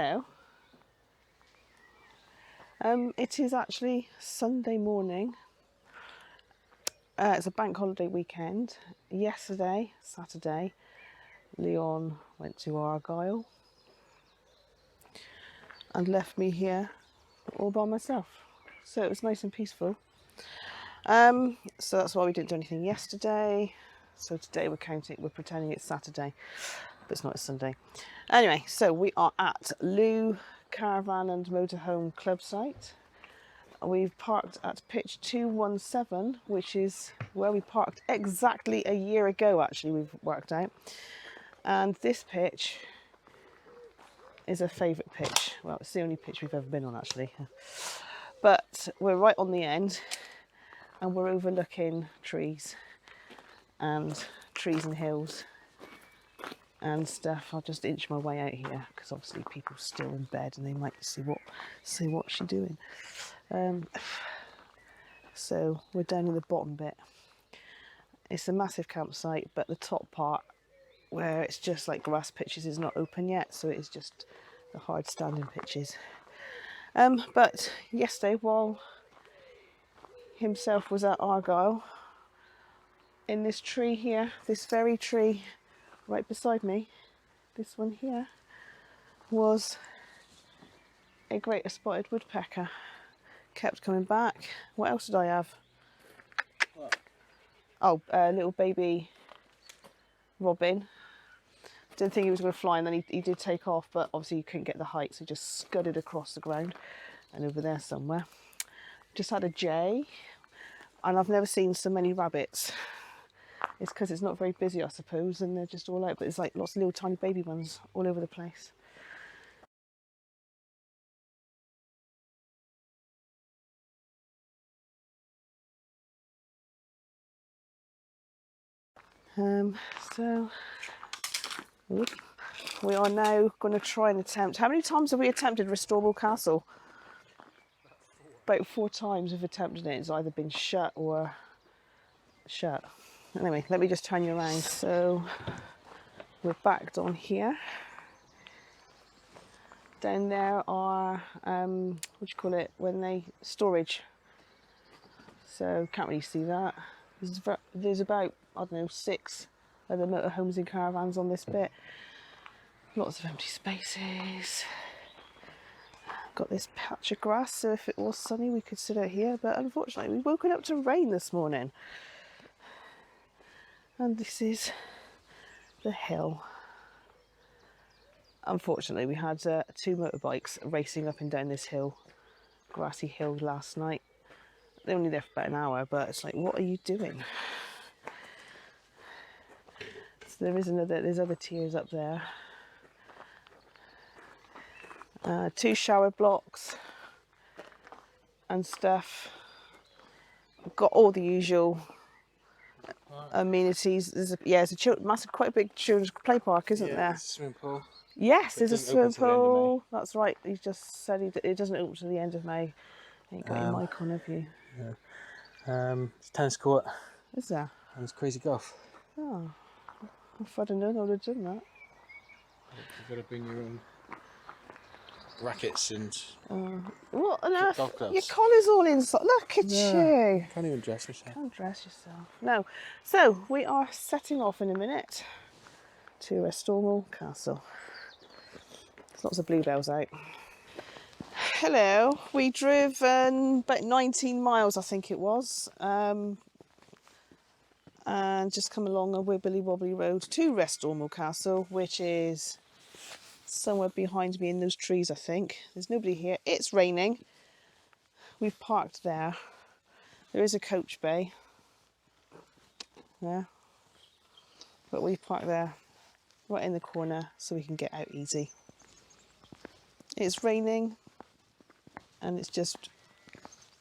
Hello. It is actually Sunday morning. It's a bank holiday weekend. Yesterday, Saturday, Leon went to Argyle and left me here all by myself. So it was nice and peaceful. So that's why we didn't do anything yesterday. So today we're pretending it's Saturday, but it's not, it's Sunday. Anyway, so we are at Lou Caravan and Motorhome Club site. We've parked at pitch 217, which is where we parked exactly a year ago, actually, we've worked out. And this pitch is a favourite pitch. Well, it's the only pitch we've ever been on, actually. But we're right on the end, and we're overlooking trees and hills and stuff. I'll just inch my way out here because obviously people are still in bed and they might say what's she doing. So we're down in the bottom bit. It's a massive campsite, but the top part where it's just like grass pitches is not open yet, so it is just the hard standing pitches. But yesterday, while himself was at Argyle, in this tree here, this very tree right beside me, this one here, was a great spotted woodpecker. Kept coming back. What else did I have? What? Oh, a little baby robin. Didn't think he was going to fly, and then he did take off, but obviously you couldn't get the height, so he just scudded across the ground and over there somewhere. Just had a jay, and I've never seen so many rabbits. It's because it's not very busy, I suppose, and they're just all out, but there's like lots of little tiny baby ones all over the place. So we are now going to try and attempt. How many times have we attempted Restormel Castle? About 4 times we've attempted it. It's either been shut or shut. Anyway, let me just turn you around. So we're backed on here. Down there are what do you call it when they storage. So can't really see that. There's about, I don't know, 6 of the motorhomes and caravans on this bit. Lots of empty spaces. Got this patch of grass, so if it was sunny we could sit out here, but unfortunately we've woken up to rain this morning. And this is the hill. Unfortunately we had 2 motorbikes racing up and down this hill, grassy hill, last night. They were only there for about an hour, but it's like, what are you doing? So there's other tiers up there. 2 shower blocks and stuff. We've got all the usual amenities. It's a massive, quite big children's play park, isn't there? There's a swimming pool. Yes, there's a swimming pool. That's right. He just said it doesn't open to the end of May. Ain't got your mic on, have you? Yeah. It's tennis court. Is there? And it's crazy golf. Oh, if I'd have known, I would have done that. You've got to bring your own rackets and what on earth? golf clubs. Your collar's all inside. Look at you. Can't even dress yourself. Can't dress yourself. No. So we are setting off in a minute to Restormel Castle. There's lots of bluebells out. Hello. We drove about 19 miles, I think it was, and just come along a wibbly wobbly road to Restormel Castle, which is somewhere behind me in those trees, I think. There's nobody here. It's raining. We've parked there. There is a coach bay. Yeah. But we've parked there, right in the corner, so we can get out easy. It's raining, and it's just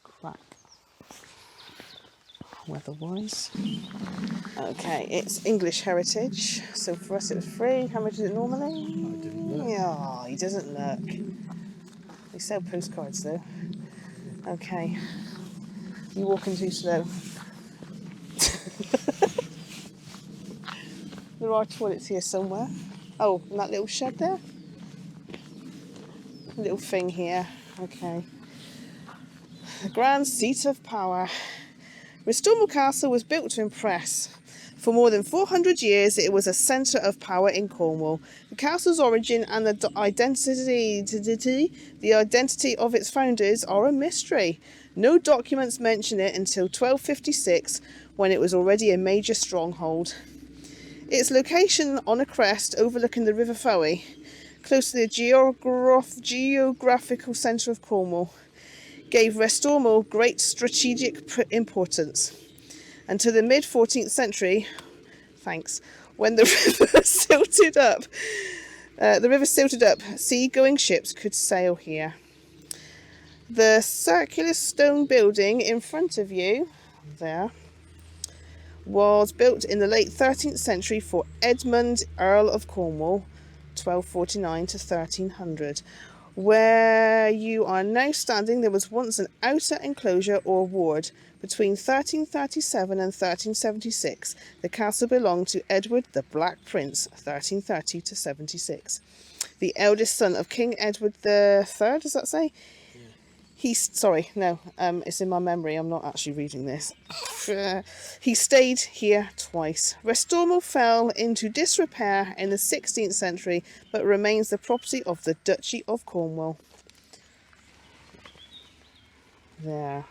crap weather-wise. Okay, it's English heritage, so for us it was free. How much is it normally? I didn't look. Yeah, he doesn't look. They sell postcards though. Okay, you're walking too slow. There are toilets here somewhere. Oh, and that little shed there. little thing here. Okay. The grand seat of power. Restormel Castle was built to impress. For more than 400 years, it was a centre of power in Cornwall. The castle's origin and the identity of its founders are a mystery. No documents mention it until 1256, when it was already a major stronghold. Its location on a crest overlooking the River Fowey, close to the geographical centre of Cornwall, gave Restormel great strategic importance. Until the mid-14th century, when the river silted up, sea-going ships could sail here. The circular stone building in front of you, there, was built in the late 13th century for Edmund, Earl of Cornwall, 1249 to 1300. Where you are now standing, there was once an outer enclosure or ward. Between 1337 and 1376, the castle belonged to Edward the Black Prince, 1330 to 76. The eldest son of King Edward III, does that say? It's in my memory, I'm not actually reading this. He stayed here twice. Restormel fell into disrepair in the 16th century, but remains the property of the Duchy of Cornwall. There.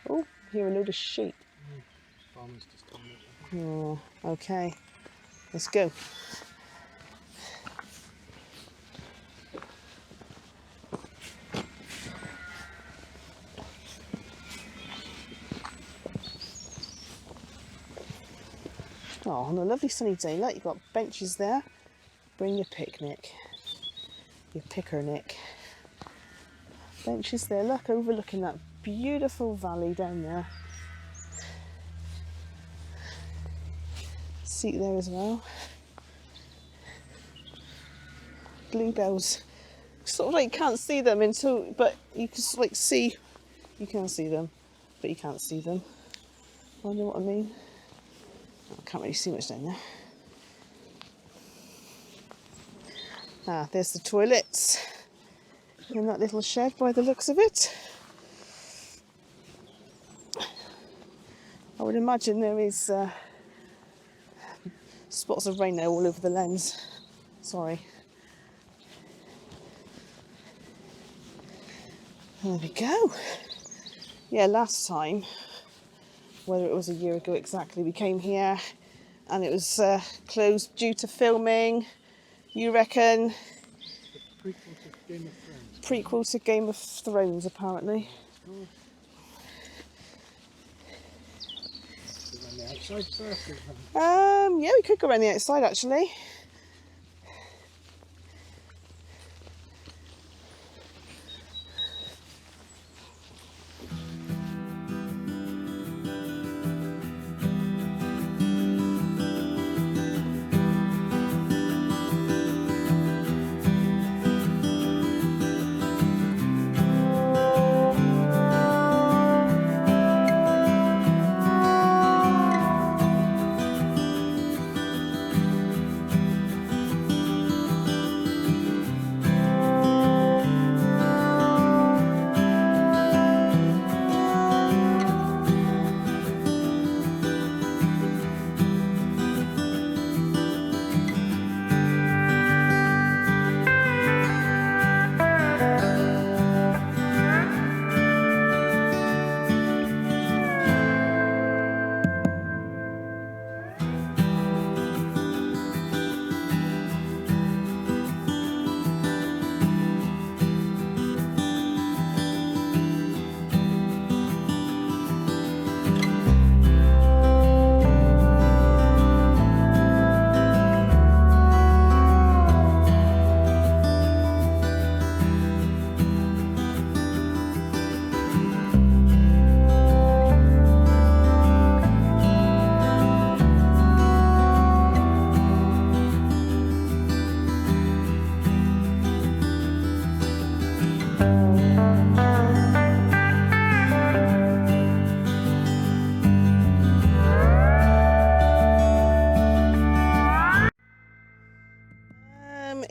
Oh, hear a load of sheep. Farmers just done it. Oh, okay. Let's go. Oh, on a lovely sunny day, look, you've got benches there. Bring your picnic. Your pickernick. Benches there, look, overlooking that beautiful valley down there. Seat there as well. Bluebells. Sort of like can't see them but you can like see, you can see them, but you can't see them. I know what I mean. I can't really see much down there. Ah, there's the toilets in that little shed by the looks of it. I would imagine there is spots of rain there all over the lens. Sorry. There we go. Yeah, last time, whether it was a year ago exactly, we came here and it was closed due to filming. You reckon? The prequel to Game of Thrones. Prequel to Game of Thrones, apparently. Around the outside first, Yeah, we could go around the outside actually.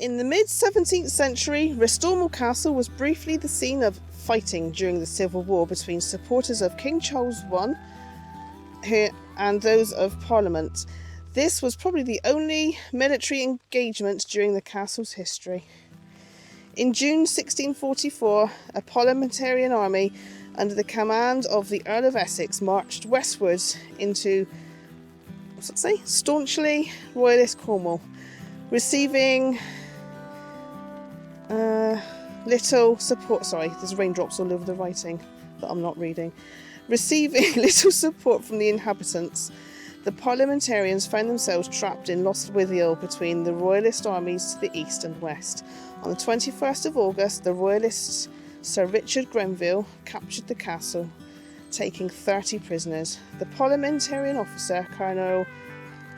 In the mid-17th century, Restormel Castle was briefly the scene of fighting during the Civil War between supporters of King Charles I and those of Parliament. This was probably the only military engagement during the castle's history. In June 1644, a Parliamentarian army under the command of the Earl of Essex marched westwards into, staunchly royalist Cornwall, receiving little support. Sorry, there's raindrops all over the writing that I'm not reading. Receiving little support from the inhabitants, the Parliamentarians found themselves trapped in Lostwithiel between the royalist armies to the east and west. On the 21st of August, the royalists Sir Richard Grenville captured the castle, taking 30 prisoners. The Parliamentarian officer, Colonel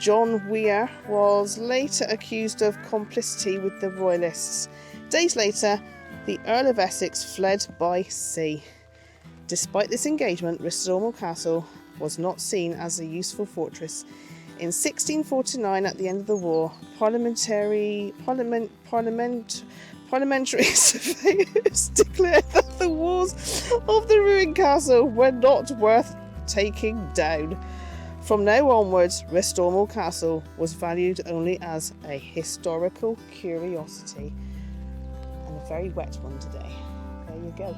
John Weir, was later accused of complicity with the royalists. Days later, the Earl of Essex fled by sea. Despite this engagement, Restormel Castle was not seen as a useful fortress. In 1649, at the end of the war, parliamentary surveyors declared that the walls of the ruined castle were not worth taking down. From now onwards, Restormel Castle was valued only as a historical curiosity. And a very wet one today. There you go.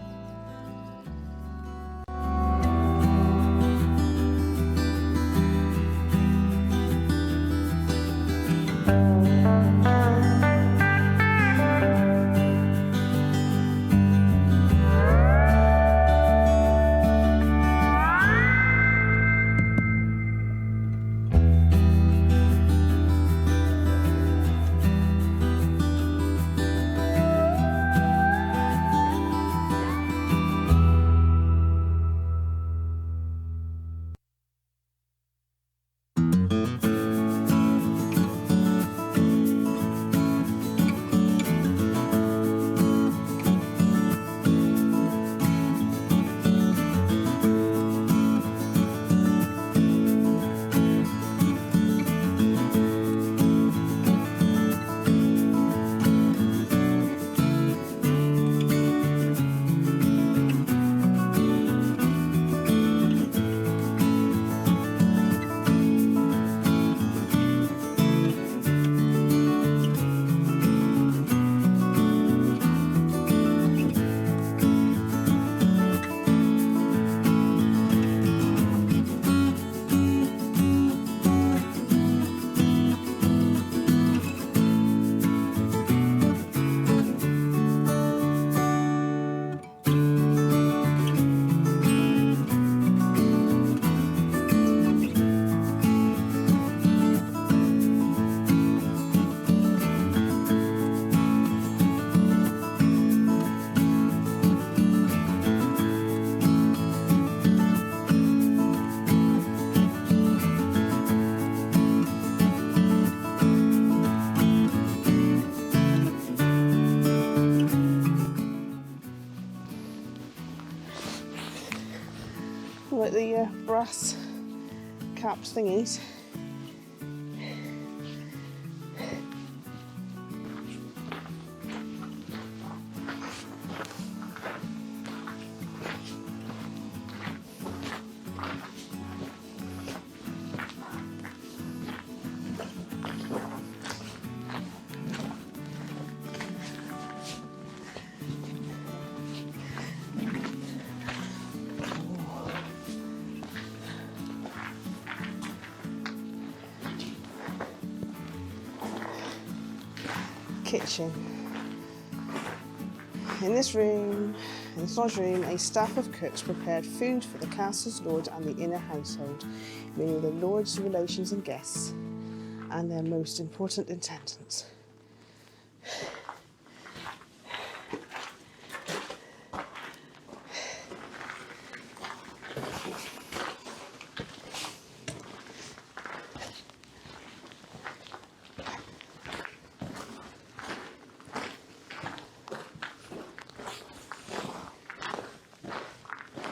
Like the brass capped thingies. Kitchen. In this large room, a staff of cooks prepared food for the castle's lord and the inner household, meaning the lord's relations and guests, and their most important attendants.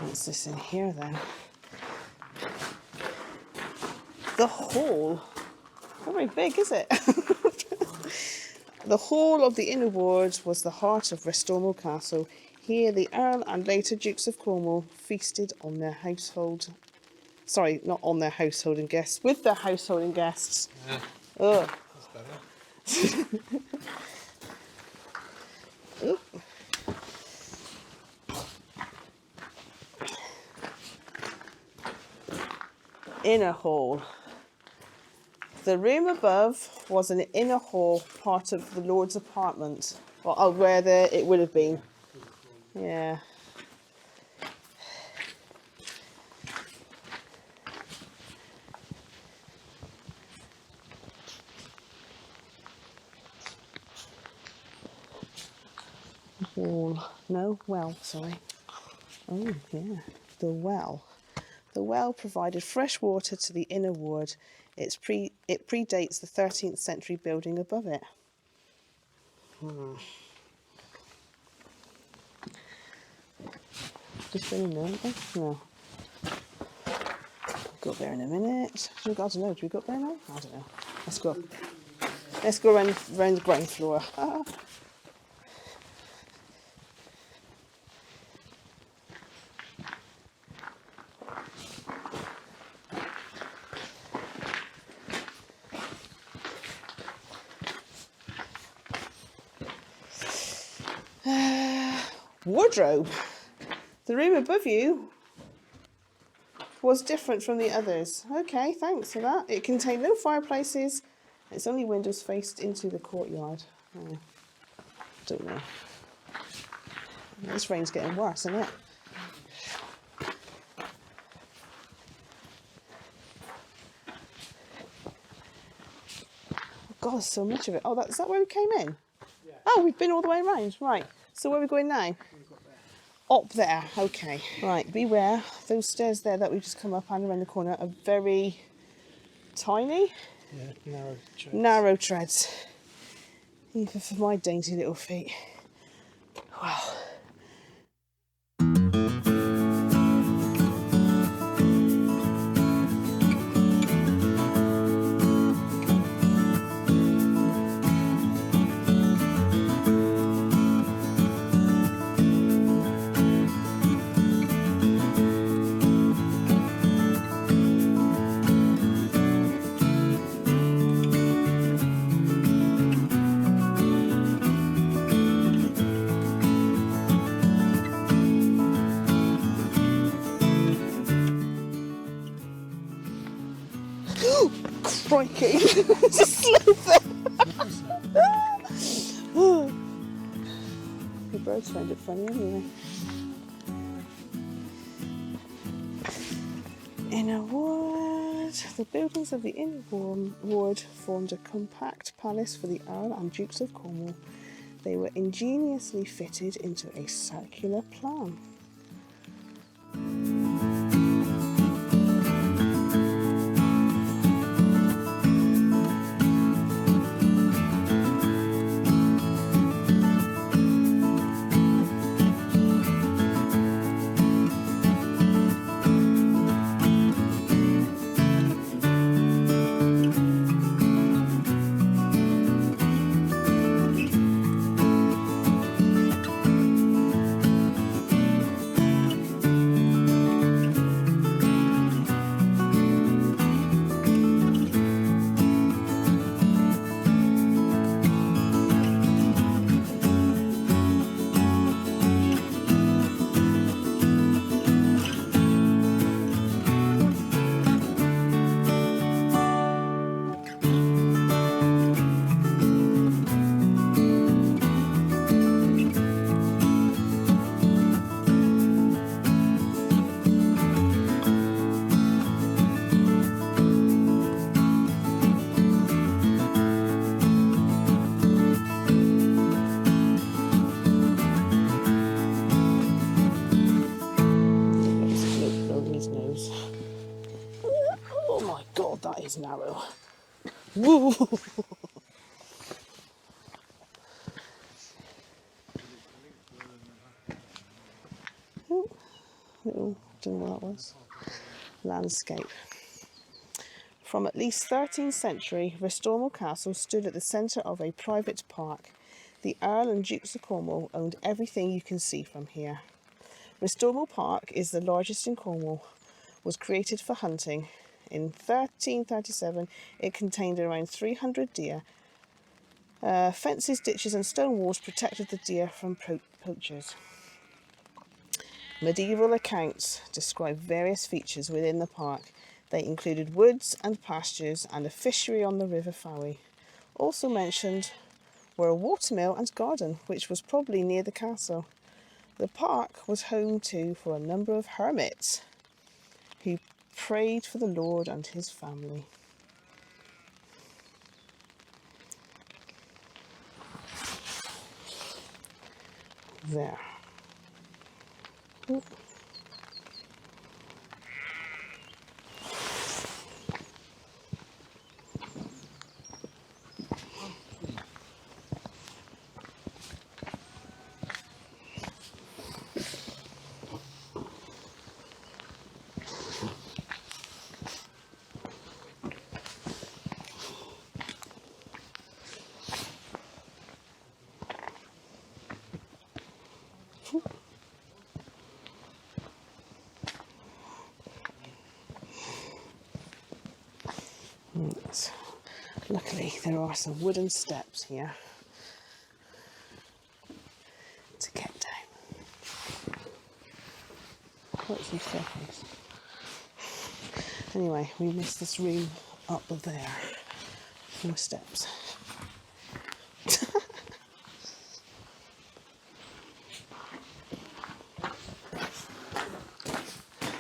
What's this in here then? The hall. Not very big, is it? The hall of the inner ward was the heart of Restormel Castle. Here the Earl and later Dukes of Cornwall feasted on their household... Sorry, not on their householding guests, with their householding guests. Yeah, Ugh. that's better. Oop. Inner hall. The room above was an inner hall, part of the Lord's apartment. Well, where it would have been. Yeah. Wall. No, well, sorry. Oh, yeah. The well. The well provided fresh water to the inner ward. It predates the 13th century building above it. Just been in there, haven't we? No. Go up there in a minute. I don't know. Do we go up there now? I don't know. Let's go up. Let's go around the ground floor. Wardrobe. The room above you was different from the others. Okay, thanks for that. It contained no fireplaces. Its only windows faced into the courtyard. Oh, don't know. This rain's getting worse, isn't it? God, there's so much of it. Oh, is that where we came in? Yeah. Oh, we've been all the way around. Right. So where are we going now? Up there. Okay. Right. Beware. Those stairs there that we've just come up and around the corner are very tiny. Yeah, narrow treads. Narrow treads. Even for my dainty little feet. Wow. Crikey. Just slope there. The birds find it funny anyway. Inner ward. The buildings of the inner ward formed a compact palace for the Earl and Dukes of Cornwall. They were ingeniously fitted into a circular plan. Oh my God, that is narrow. Woo! Oh, don't know what that was. Landscape. From at least 13th century, Restormel Castle stood at the centre of a private park. The Earl and Dukes of Cornwall owned everything you can see from here. Restormel Park is the largest in Cornwall, was created for hunting. In 1337, it contained around 300 deer. Fences, ditches and stone walls protected the deer from poachers. Medieval accounts describe various features within the park. They included woods and pastures and a fishery on the River Fowey. Also mentioned were a watermill and garden, which was probably near the castle. The park was home for a number of hermits who prayed for the Lord and his family. There. Ooh. Luckily, there are some wooden steps here to get down. Quite some staircase. Anyway, we missed this room up there. No steps.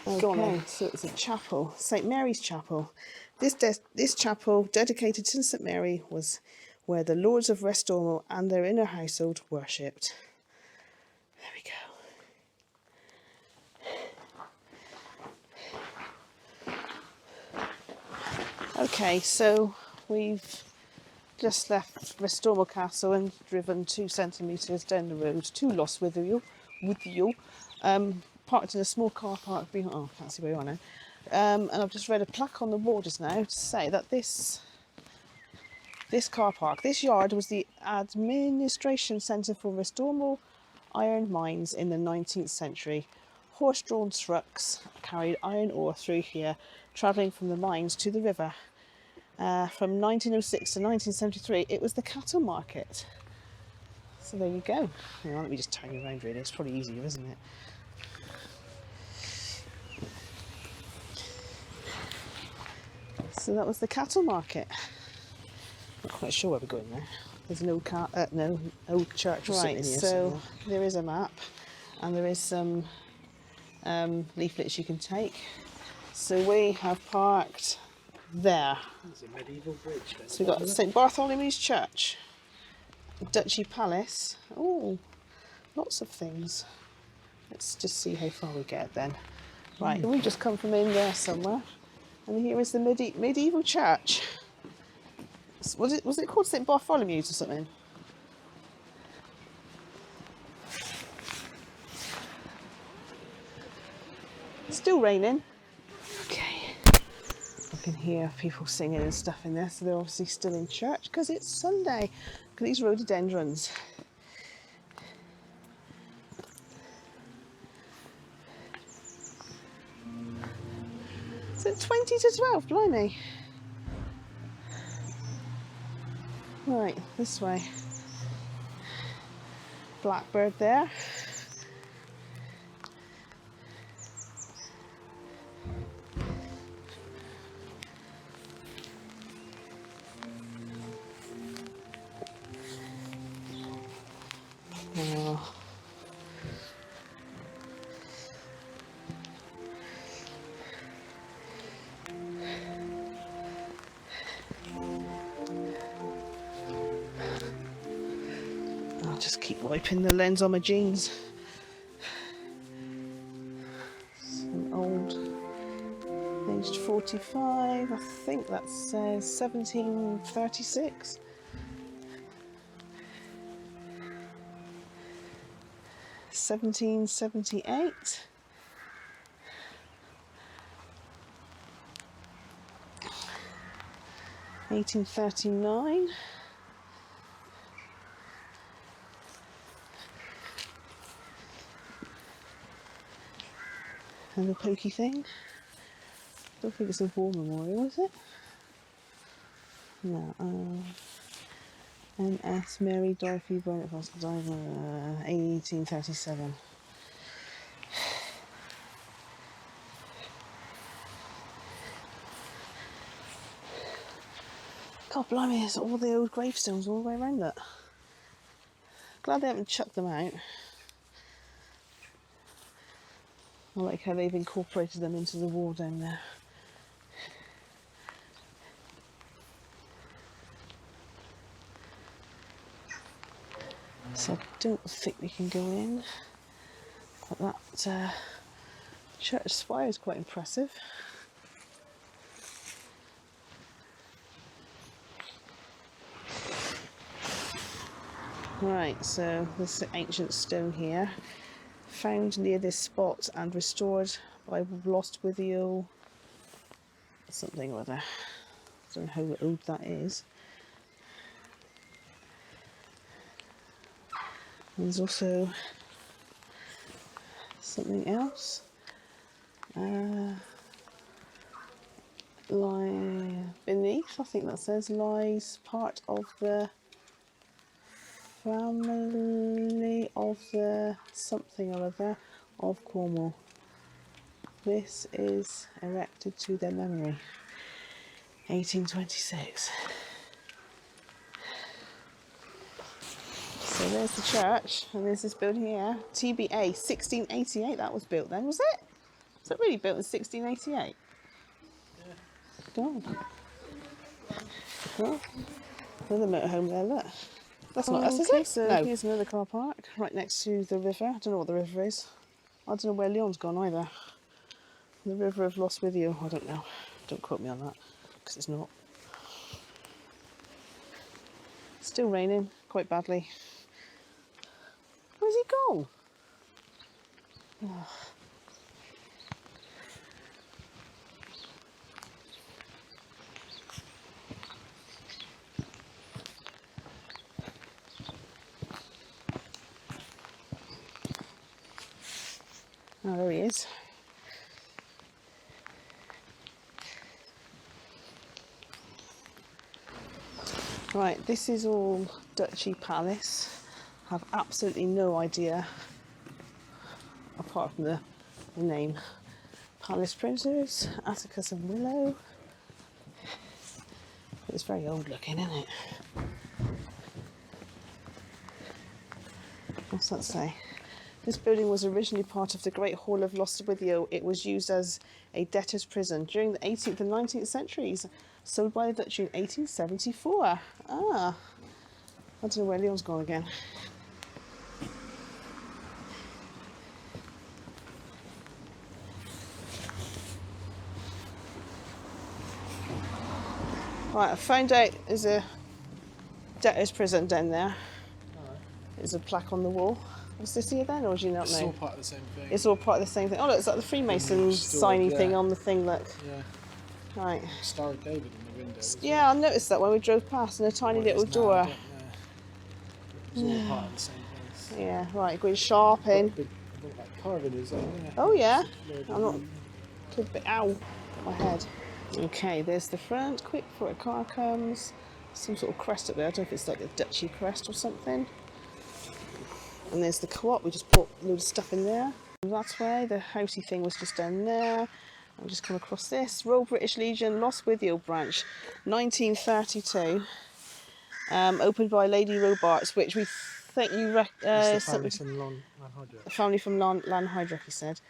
Okay, so it's a chapel, St Mary's Chapel. This chapel, dedicated to St Mary, was where the lords of Restormel and their inner household worshipped. There we go. Okay, so we've just left Restormel Castle and driven 2 centimetres down the road to Lostwithiel, parked in a small car park behind. Oh, I can't see where you are now. And I've just read a plaque on the wall just now to say that this car park, this yard, was the administration centre for Restormel iron mines in the 19th century. Horse-drawn trucks carried iron ore through here, travelling from the mines to the river. From 1906 to 1973, it was the cattle market. So there you go. Hang on, let me just turn you around really. It's probably easier, isn't it? So that was the cattle market. Not quite sure where we're going now. There's an old church. Right, so there is a map and there is some leaflets you can take. So we have parked there. There's a medieval bridge there. So we've got St Bartholomew's Church, Duchy Palace. Oh, lots of things. Let's just see how far we get then. Right, we've just come from in there somewhere. And here is the medieval church. Was it called St Bartholomew's or something? It's still raining. Okay. I can hear people singing and stuff in there, so they're obviously still in church because it's Sunday. Look at these rhododendrons. Is it 20 to 12? Blimey. Right, this way. Blackbird there. Oh. I'll just keep wiping the lens on my jeans. Some old, aged 45, I think that says 1736. $1778. 1839. And the pokey thing. Don't think it's a war memorial, is it? No. N.S. Mary Dorothy Burnett Foster died 1837. God blimey, there's all the old gravestones all the way around that. Glad they haven't chucked them out. I like how they've incorporated them into the wall down there. So I don't think we can go in, but that church spire is quite impressive. Right, so this ancient stone here, found near this spot and restored by Lostwithiel something or other. I don't know how old that is. And there's also something else. Lie beneath, I think that says, lies part of the family of the something or other of Cornwall. This is erected to their memory. 1826. So there's the church, and there's this building here. TBA 1688. That was built then, was it? Was it really built in 1688? Yeah. God. Well, another motorhome there, look. That's not us, is it? So no. Here's another car park right next to the river. I don't know what the river is. I don't know where Leon's gone either. The river of Lostwithiel, I don't know. Don't quote me on that, because it's not. Still raining, quite badly. Where's he gone? Oh. Oh, there he is. Right, this is all Duchy Palace. I have absolutely no idea, apart from the name. Palace Princes, Atticus and Willow. It's very old looking, isn't it? What's that say? This building was originally part of the Great Hall of Lostwithiel. It was used as a debtor's prison during the 18th and 19th centuries. Sold by the Dutch in 1874. Ah, I don't know where Leon's gone again. Right, I found out there's a debtor's prison down there. Alright. There's a plaque on the wall. Was this here then, or do you not know? It's all part of the same thing. It's all part of the same thing. Oh, look, it's like the Freemasons signy thing on the thing, look. Yeah. Right. Star of David in the window. Yeah, I noticed that when we drove past, and a tiny little door. It's all part of the same place. Yeah, right, going sharp in. Big, like carving is there, yeah. Oh yeah, I'm not, could be, ow, got my head. Okay, there's the front, quick before a car comes. Some sort of crest up there, I don't know if it's like a Duchy crest or something. And there's the co-op, we just put a load of stuff in there. That way, the housey thing was just down there. I'll just come across this. Royal British Legion, Lostwithiel branch, 1932. Opened by Lady Robarts, which we think you It's the family from Lanhydrock. Family from Lanhydrock, he said.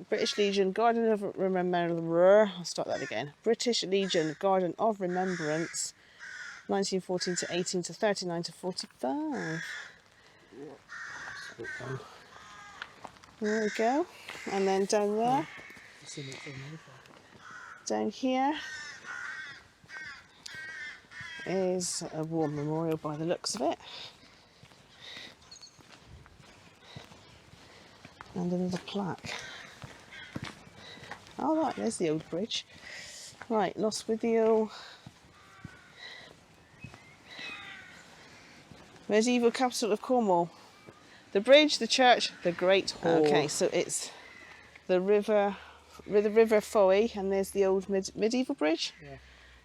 British Legion, Garden of Remembrance. I'll start that again. British Legion, Garden of Remembrance, 1914 to 18 to 39 to 45. There we go. And then down there, down here is a war memorial by the looks of it. And another plaque. Oh right, there's the old bridge. Right, Lostwithiel Medieval capital of Cornwall. The bridge, the church, the Great Hall. Okay, so it's the river Fowey, and there's the old medieval bridge. Yeah.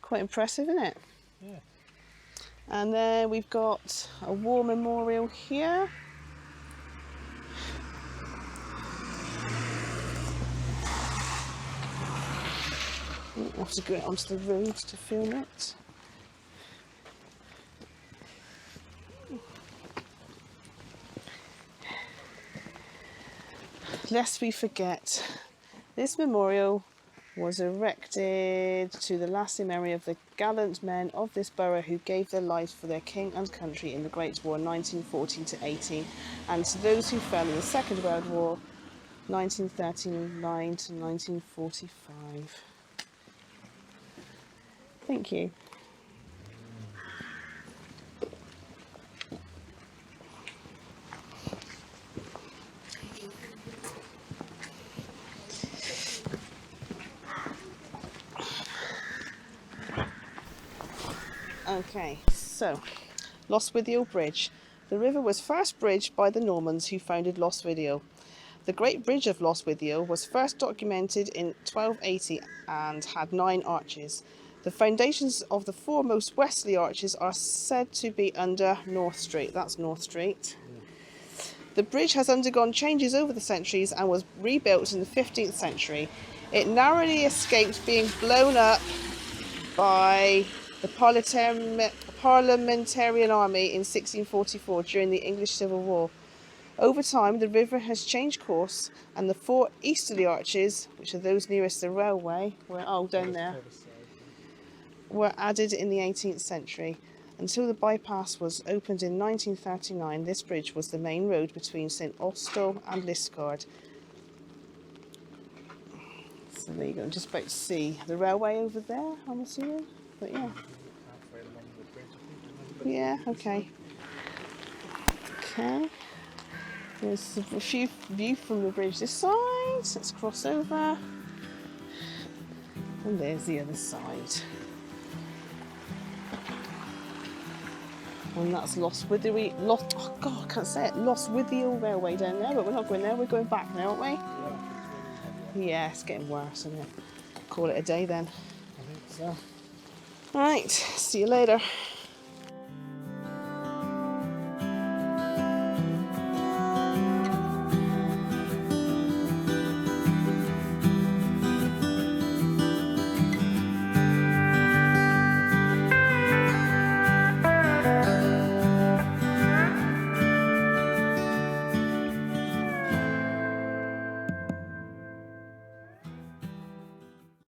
Quite impressive, isn't it? Yeah. And then we've got a war memorial here. I have to go out onto the road to film it. Lest we forget, this memorial was erected to the lasting memory of the gallant men of this borough who gave their lives for their king and country in the Great War 1914 to 18, and to those who fell in the Second World War 1939 to 1945. Thank you. Okay, so Lostwithiel Bridge. The river was first bridged by the Normans who founded Lostwithiel. The Great Bridge of Lostwithiel was first documented in 1280 and had 9 arches. The foundations of the 4 most westerly arches are said to be under North Street. That's North Street. The bridge has undergone changes over the centuries and was rebuilt in the 15th century. It narrowly escaped being blown up by the Parliamentarian Army in 1644 during the English Civil War. Over time, the river has changed course, and the 4 easterly arches, which are those nearest the railway, down there, were added in the 18th century. Until the bypass was opened in 1939, this bridge was the main road between St Austell and Liskeard. So there you go. I'm just about to see the railway over there, I'm assuming. But yeah. Yeah, okay. Okay. There's a few view from the bridge this side. Let's cross over. And there's the other side. And that's Lostwithiel Railway down there, but we're not going there, we're going back now, aren't we? Yeah, it's getting worse, isn't it? Call it a day then. I think so. Right, see you later.